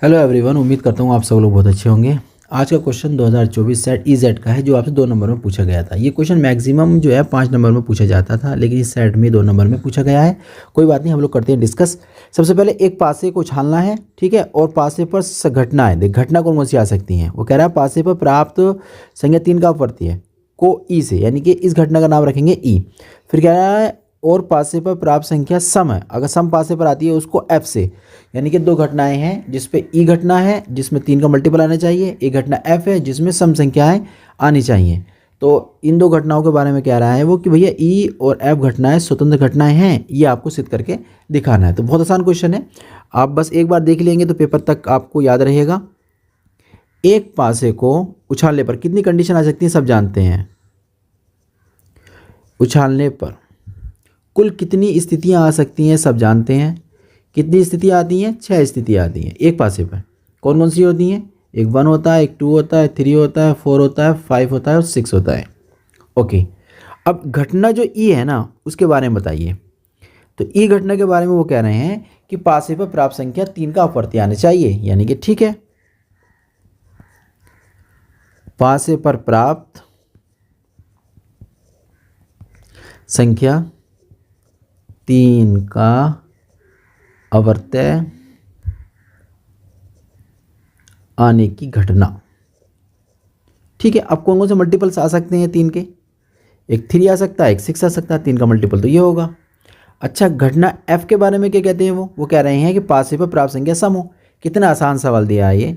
Hello everyone, उम्मीद करता हूँ आप सब लोग बहुत अच्छे होंगे। आज का क्वेश्चन 2024 सेट ईजेड का है, जो आपसे 2 नंबर में पूछा गया था। ये क्वेश्चन मैक्सिमम जो है 5 नंबर में पूछा जाता था, लेकिन इस सेट में 2 नंबर में पूछा गया है। कोई बात नहीं, हम लोग करते हैं डिस्कस। सबसे पहले एक पासे को उछालना है, ठीक है, और पासे पर घटना है। देख, घटना कौन कौन सी आ सकती हैं। वो कह रहा है पासे पर प्राप्त संख्या 3 का अपवर्ती है को ई से, यानी कि इस घटना का नाम रखेंगे ई। फिर कह रहा है और पासे पर प्राप्त संख्या सम है। अगर सम पासे पर आती है उसको एफ से, यानी कि 2 घटनाएं हैं जिसपे ई घटना है जिसमें 3 का मल्टीपल आना चाहिए, एक घटना एफ है जिसमें सम संख्याएं आनी चाहिए। तो इन 2 घटनाओं के बारे में कह रहा है वो कि भैया ई और एफ घटनाएं स्वतंत्र घटनाएं हैं, ये आपको सिद्ध करके दिखाना है। तो बहुत आसान क्वेश्चन है, आप बस एक बार देख लेंगे तो पेपर तक आपको याद रहेगा। एक पासे को उछालने पर कितनी कंडीशन आ सकती है सब जानते हैं। उछालने पर कुल कितनी स्थितियां आ सकती हैं सब जानते हैं। कितनी स्थितियां आती हैं? 6 स्थितियां आती हैं एक पासे पर। कौन कौन सी होती हैं? एक 1 होता है, एक 2 होता है, 3 होता है, 4 होता है, 5 होता है और 6 होता है। ओके, अब घटना जो ई है ना उसके बारे में बताइए। तो ई घटना के बारे में वो कह रहे हैं कि पासे पर प्राप्त संख्या 3 का अपवर्ती आने चाहिए, यानी कि ठीक है, पासे पर प्राप्त संख्या 3 का अवर्त्य आने की घटना। ठीक है, अब कौन कौन से मल्टीपल्स आ सकते हैं 3 के? एक 3 आ सकता है, एक 6 आ सकता है, 3 का मल्टीपल तो ये होगा। अच्छा, घटना एफ के बारे में क्या कहते हैं? वो कह रहे हैं कि पासे पर प्राप्त संख्या सम हो। कितना आसान सवाल दिया है ये,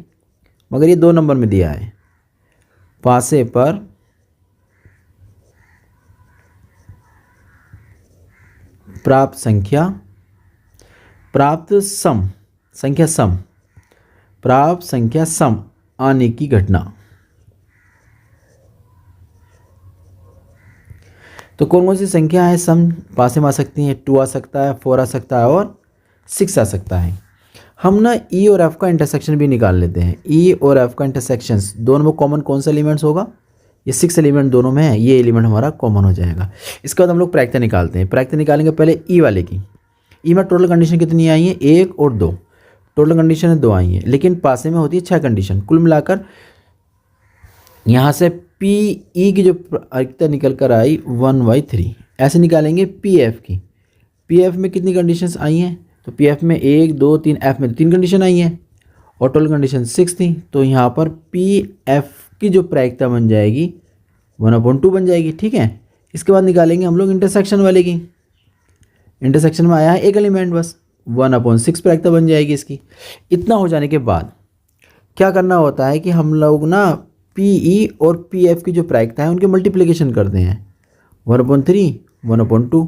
मगर ये 2 नंबर में दिया है। पासे पर प्राप्त संख्या, प्राप्त सम संख्या सम, प्राप्त संख्या सम आने की घटना। तो कौन कौन सी संख्या है सम पासे में आ सकती हैं? 2 आ सकता है, 4 आ सकता है और 6 आ सकता है। हम ना ई और एफ का इंटरसेक्शन भी निकाल लेते हैं। ई और एफ का इंटरसेक्शन दोनों में कॉमन कौन सा एलिमेंट्स होगा? ये 6 एलिमेंट दोनों में है, ये एलिमेंट हमारा कॉमन हो जाएगा। इसके बाद हम लोग प्रायिकता निकालते हैं। प्रायिकता निकालेंगे पहले ई वाले की। ई में टोटल कंडीशन कितनी आई है? 1 और 2। टोटल कंडीशन है 2 आई है, लेकिन पासे में होती है 6 कंडीशन। कुल मिलाकर यहाँ से पी ई की जो प्रायिकता निकल कर आई 1/3। ऐसे निकालेंगे पी एफ की। पी एफ में कितनी कंडीशंस आई हैं? तो पी एफ में 1 2 3, एफ में 3 कंडीशन आई हैं और टोटल कंडीशन 6 थी। तो यहाँ पर पी एफ की जो प्रायिकता बन जाएगी 1/2 बन जाएगी। ठीक है, इसके बाद निकालेंगे हम लोग इंटरसेक्शन वाले की। इंटरसेक्शन में आया है एक एलिमेंट, बस 1/6 प्रायिकता बन जाएगी इसकी। इतना हो जाने के बाद क्या करना होता है कि हम लोग ना पी ई और पी एफ की जो प्रायिकता है उनके मल्टीप्लिकेशन करते हैं। 1/3 1/2।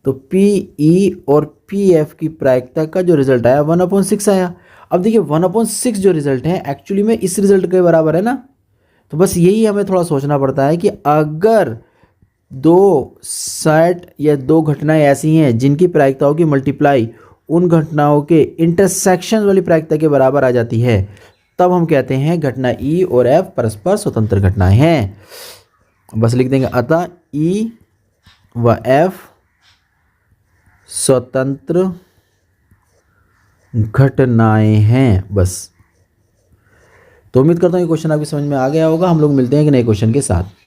तो पी ई और पी एफ की प्रायिकता का जो रिजल्ट आया 1/6 आया। अब देखिए 1/6 जो रिजल्ट है एक्चुअली में इस रिजल्ट के बराबर है ना। तो बस यही हमें थोड़ा सोचना पड़ता है कि अगर 2 सेट या 2 घटनाएं ऐसी हैं जिनकी प्रायिकताओं की मल्टीप्लाई उन घटनाओं के इंटरसेक्शन वाली प्रायिकता के बराबर आ जाती है, तब हम कहते हैं घटना ई और एफ परस्पर स्वतंत्र घटनाएं हैं। बस लिख देंगे अतः ई व एफ स्वतंत्र घटनाएं हैं, बस। तो उम्मीद करता हूँ ये क्वेश्चन आपकी समझ में आ गया होगा। हम लोग मिलते हैं कि नए क्वेश्चन के साथ।